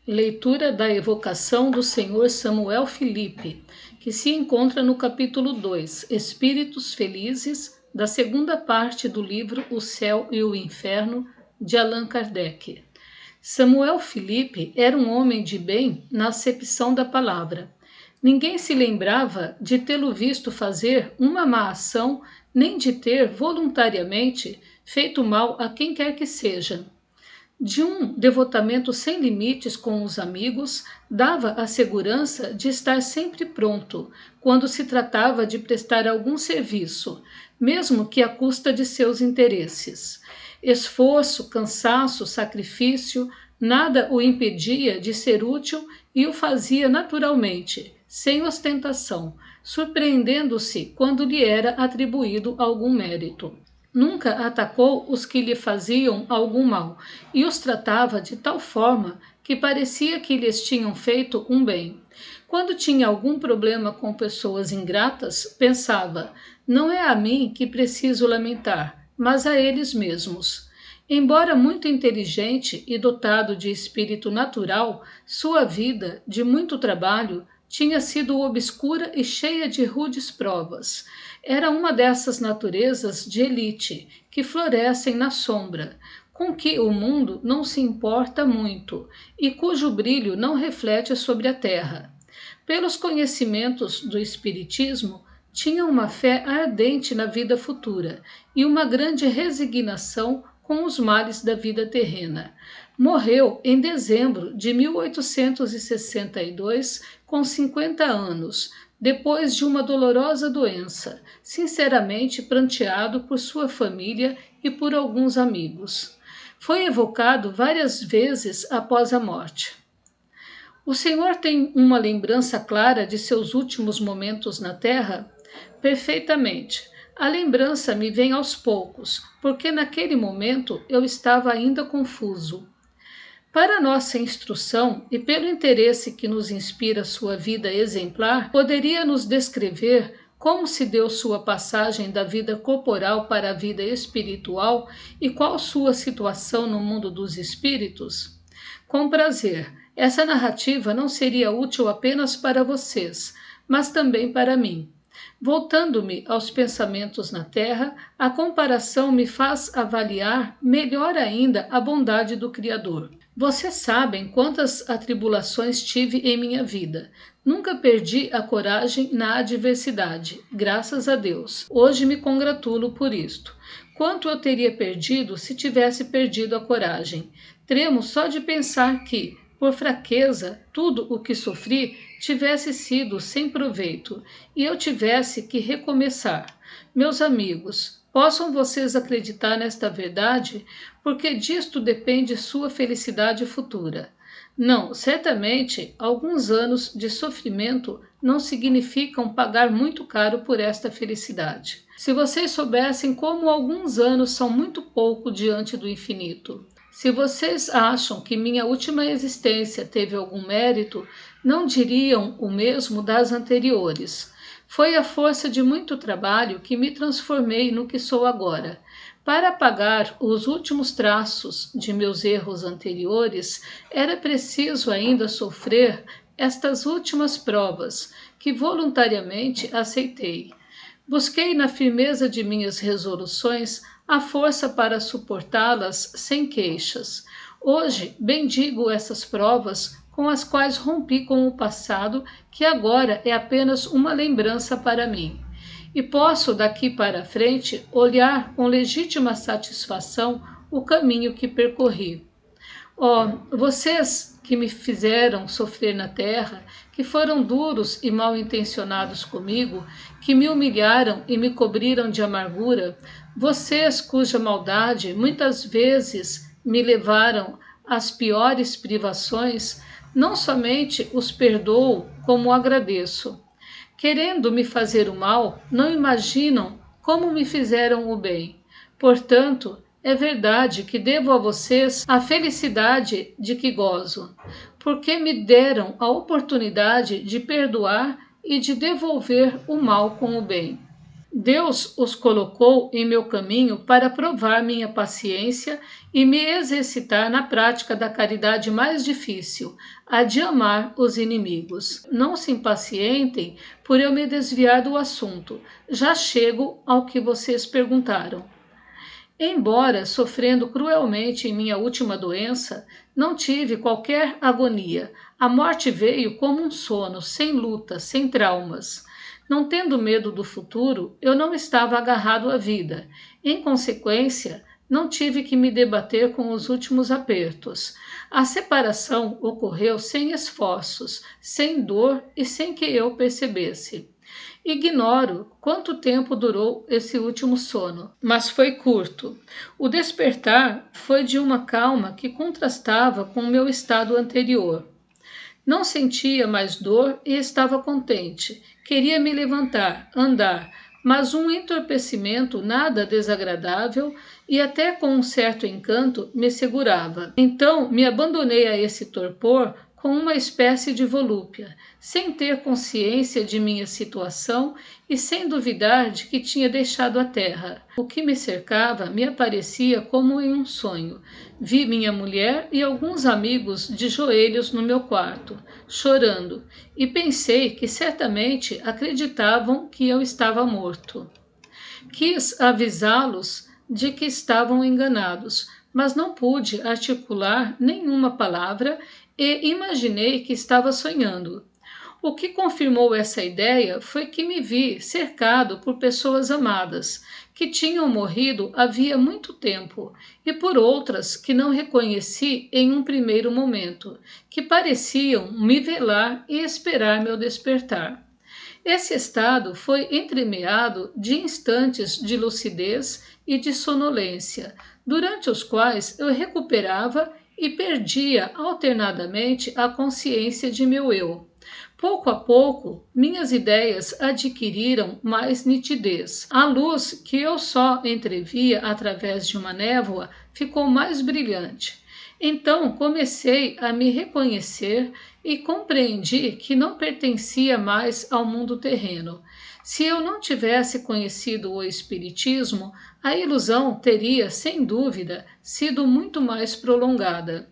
Leitura da evocação do Senhor Samuel Filipe, que se encontra no capítulo 2, Espíritos Felizes, da segunda parte do livro O Céu e o Inferno, de Allan Kardec. Samuel Filipe era um homem de bem na acepção da palavra. Ninguém se lembrava de tê-lo visto fazer uma má ação, nem de ter voluntariamente feito mal a quem quer que seja. De um devotamento sem limites com os amigos, dava a segurança de estar sempre pronto, quando se tratava de prestar algum serviço, mesmo que à custa de seus interesses. Esforço, cansaço, sacrifício, nada o impedia de ser útil e o fazia naturalmente, sem ostentação, surpreendendo-se quando lhe era atribuído algum mérito. Nunca atacou os que lhe faziam algum mal e os tratava de tal forma que parecia que lhes tinham feito um bem. Quando tinha algum problema com pessoas ingratas, pensava: não é a mim que preciso lamentar, mas a eles mesmos. Embora muito inteligente e dotado de espírito natural, sua vida, de muito trabalho, tinha sido obscura e cheia de rudes provas. Era uma dessas naturezas de elite que florescem na sombra, com que o mundo não se importa muito e cujo brilho não reflete sobre a terra. Pelos conhecimentos do Espiritismo, tinha uma fé ardente na vida futura e uma grande resignação com os males da vida terrena. Morreu em dezembro de 1862, com 50 anos, depois de uma dolorosa doença, sinceramente pranteado por sua família e por alguns amigos. Foi evocado várias vezes após a morte. O Senhor tem uma lembrança clara de seus últimos momentos na terra? Perfeitamente. A lembrança me vem aos poucos, porque naquele momento eu estava ainda confuso. Para nossa instrução e pelo interesse que nos inspira sua vida exemplar, poderia nos descrever como se deu sua passagem da vida corporal para a vida espiritual e qual sua situação no mundo dos espíritos? Com prazer. Essa narrativa não seria útil apenas para vocês, mas também para mim. Voltando-me aos pensamentos na terra, a comparação me faz avaliar melhor ainda a bondade do Criador. Vocês sabem quantas atribulações tive em minha vida. Nunca perdi a coragem na adversidade, graças a Deus. Hoje me congratulo por isto. Quanto eu teria perdido se tivesse perdido a coragem? Tremo só de pensar que, por fraqueza, tudo o que sofri tivesse sido sem proveito e eu tivesse que recomeçar. Meus amigos, possam vocês acreditar nesta verdade, porque disto depende sua felicidade futura. Não, certamente, alguns anos de sofrimento não significam pagar muito caro por esta felicidade. Se vocês soubessem como alguns anos são muito pouco diante do infinito. Se vocês acham que minha última existência teve algum mérito, não diriam o mesmo das anteriores. Foi a força de muito trabalho que me transformei no que sou agora. Para apagar os últimos traços de meus erros anteriores, era preciso ainda sofrer estas últimas provas, que voluntariamente aceitei. Busquei na firmeza de minhas resoluções a força para suportá-las sem queixas. Hoje bendigo essas provas com as quais rompi com o passado, que agora é apenas uma lembrança para mim. E posso, daqui para frente, olhar com legítima satisfação o caminho que percorri. Vocês que me fizeram sofrer na terra, que foram duros e mal intencionados comigo, que me humilharam e me cobriram de amargura, vocês cuja maldade muitas vezes me levaram às piores privações, não somente os perdoo, como agradeço. Querendo me fazer o mal, não imaginam como me fizeram o bem. Portanto, é verdade que devo a vocês a felicidade de que gozo, porque me deram a oportunidade de perdoar e de devolver o mal com o bem. Deus os colocou em meu caminho para provar minha paciência e me exercitar na prática da caridade mais difícil, a de amar os inimigos. Não se impacientem por eu me desviar do assunto. Já chego ao que vocês perguntaram. Embora sofrendo cruelmente em minha última doença, não tive qualquer agonia. A morte veio como um sono, sem luta, sem traumas. Não tendo medo do futuro, eu não estava agarrado à vida. Em consequência, não tive que me debater com os últimos apertos. A separação ocorreu sem esforços, sem dor e sem que eu percebesse. Ignoro quanto tempo durou esse último sono, mas foi curto. O despertar foi de uma calma que contrastava com o meu estado anterior. Não sentia mais dor e estava contente. Queria me levantar, andar, mas um entorpecimento nada desagradável e até com um certo encanto me segurava. Então me abandonei a esse torpor com uma espécie de volúpia, sem ter consciência de minha situação e sem duvidar de que tinha deixado a terra. O que me cercava me aparecia como em um sonho. Vi minha mulher e alguns amigos de joelhos no meu quarto, chorando, e pensei que certamente acreditavam que eu estava morto. Quis avisá-los de que estavam enganados, mas não pude articular nenhuma palavra e imaginei que estava sonhando. O que confirmou essa ideia foi que me vi cercado por pessoas amadas, que tinham morrido havia muito tempo, e por outras que não reconheci em um primeiro momento, que pareciam me velar e esperar meu despertar. Esse estado foi entremeado de instantes de lucidez e de sonolência, durante os quais eu recuperava e perdia alternadamente a consciência de meu eu. Pouco a pouco, minhas ideias adquiriram mais nitidez. A luz que eu só entrevia através de uma névoa ficou mais brilhante. Então comecei a me reconhecer e compreendi que não pertencia mais ao mundo terreno. Se eu não tivesse conhecido o Espiritismo, a ilusão teria, sem dúvida, sido muito mais prolongada.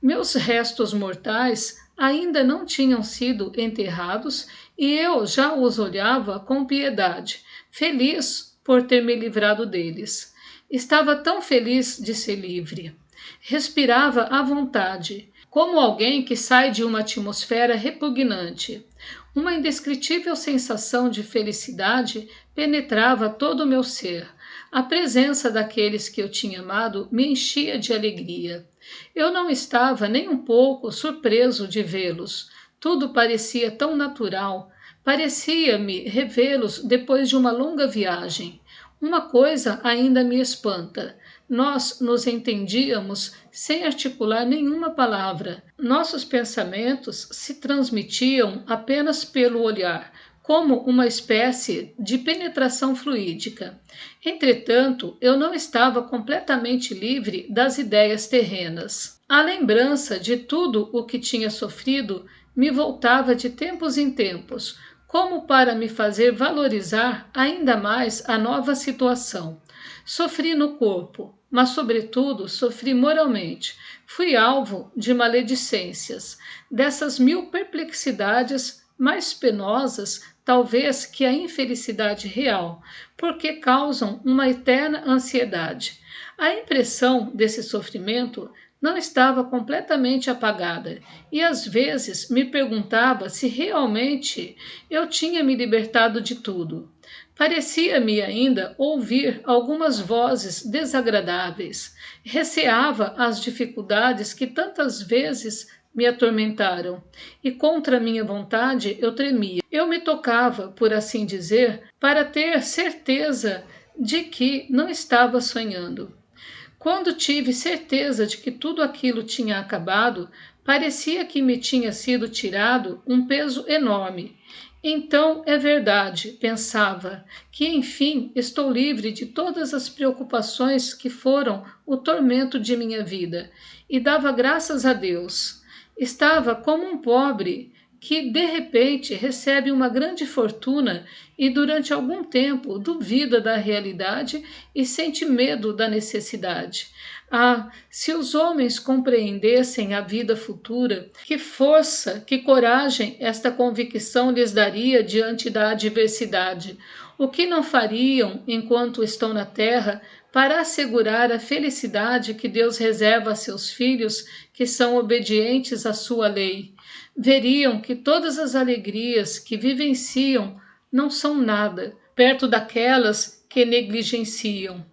Meus restos mortais ainda não tinham sido enterrados e eu já os olhava com piedade, feliz por ter me livrado deles. Estava tão feliz de ser livre. Respirava à vontade, como alguém que sai de uma atmosfera repugnante. Uma indescritível sensação de felicidade penetrava todo o meu ser. A presença daqueles que eu tinha amado me enchia de alegria. Eu não estava nem um pouco surpreso de vê-los. Tudo parecia tão natural. Parecia-me revê-los depois de uma longa viagem. Uma coisa ainda me espanta. Nós nos entendíamos sem articular nenhuma palavra. Nossos pensamentos se transmitiam apenas pelo olhar, como uma espécie de penetração fluídica. Entretanto, eu não estava completamente livre das ideias terrenas. A lembrança de tudo o que tinha sofrido me voltava de tempos em tempos, como para me fazer valorizar ainda mais a nova situação. Sofri no corpo, mas sobretudo sofri moralmente. Fui alvo de maledicências, dessas mil perplexidades mais penosas, talvez, que a infelicidade real, porque causam uma eterna ansiedade. A impressão desse sofrimento não estava completamente apagada, e às vezes me perguntava se realmente eu tinha me libertado de tudo. Parecia-me ainda ouvir algumas vozes desagradáveis. Receava as dificuldades que tantas vezes me atormentaram, e contra minha vontade eu tremia. Eu me tocava, por assim dizer, para ter certeza de que não estava sonhando. Quando tive certeza de que tudo aquilo tinha acabado, parecia que me tinha sido tirado um peso enorme. Então é verdade, pensava, que enfim estou livre de todas as preocupações que foram o tormento de minha vida, e dava graças a Deus. Estava como um pobre que de repente recebe uma grande fortuna e durante algum tempo duvida da realidade e sente medo da necessidade. Ah, se os homens compreendessem a vida futura, que força, que coragem esta convicção lhes daria diante da adversidade. O que não fariam enquanto estão na terra para assegurar a felicidade que Deus reserva a seus filhos que são obedientes à sua lei? Veriam que todas as alegrias que vivenciam não são nada perto daquelas que negligenciam.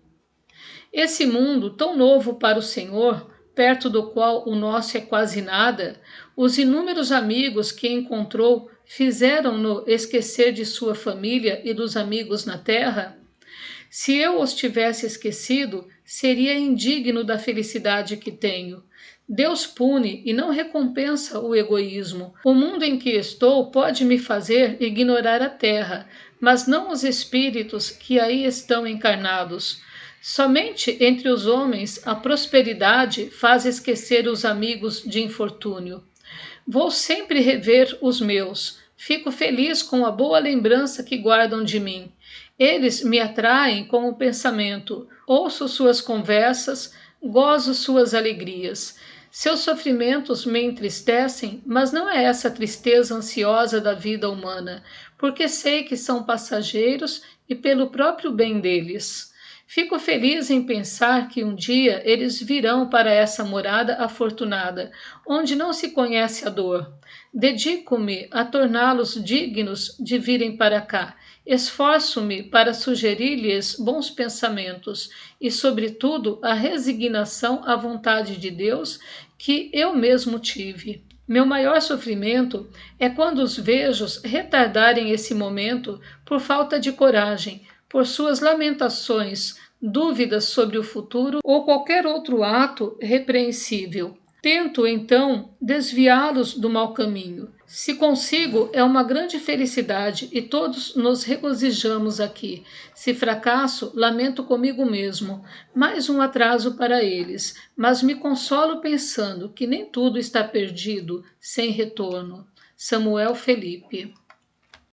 Esse mundo tão novo para o Senhor, perto do qual o nosso é quase nada, os inúmeros amigos que encontrou fizeram-no esquecer de sua família e dos amigos na terra? Se eu os tivesse esquecido, seria indigno da felicidade que tenho. Deus pune e não recompensa o egoísmo. O mundo em que estou pode me fazer ignorar a terra, mas não os espíritos que aí estão encarnados. Somente entre os homens a prosperidade faz esquecer os amigos de infortúnio. Vou sempre rever os meus. Fico feliz com a boa lembrança que guardam de mim. Eles me atraem com o pensamento. Ouço suas conversas, gozo suas alegrias. Seus sofrimentos me entristecem, mas não é essa tristeza ansiosa da vida humana, porque sei que são passageiros e pelo próprio bem deles. Fico feliz em pensar que um dia eles virão para essa morada afortunada, onde não se conhece a dor. Dedico-me a torná-los dignos de virem para cá. Esforço-me para sugerir-lhes bons pensamentos e, sobretudo, a resignação à vontade de Deus que eu mesmo tive. Meu maior sofrimento é quando os vejo retardarem esse momento por falta de coragem, por suas lamentações, dúvidas sobre o futuro ou qualquer outro ato repreensível. Tento, então, desviá-los do mau caminho. Se consigo, é uma grande felicidade e todos nos regozijamos aqui. Se fracasso, lamento comigo mesmo. Mais um atraso para eles, mas me consolo pensando que nem tudo está perdido, sem retorno. Samuel Felipe.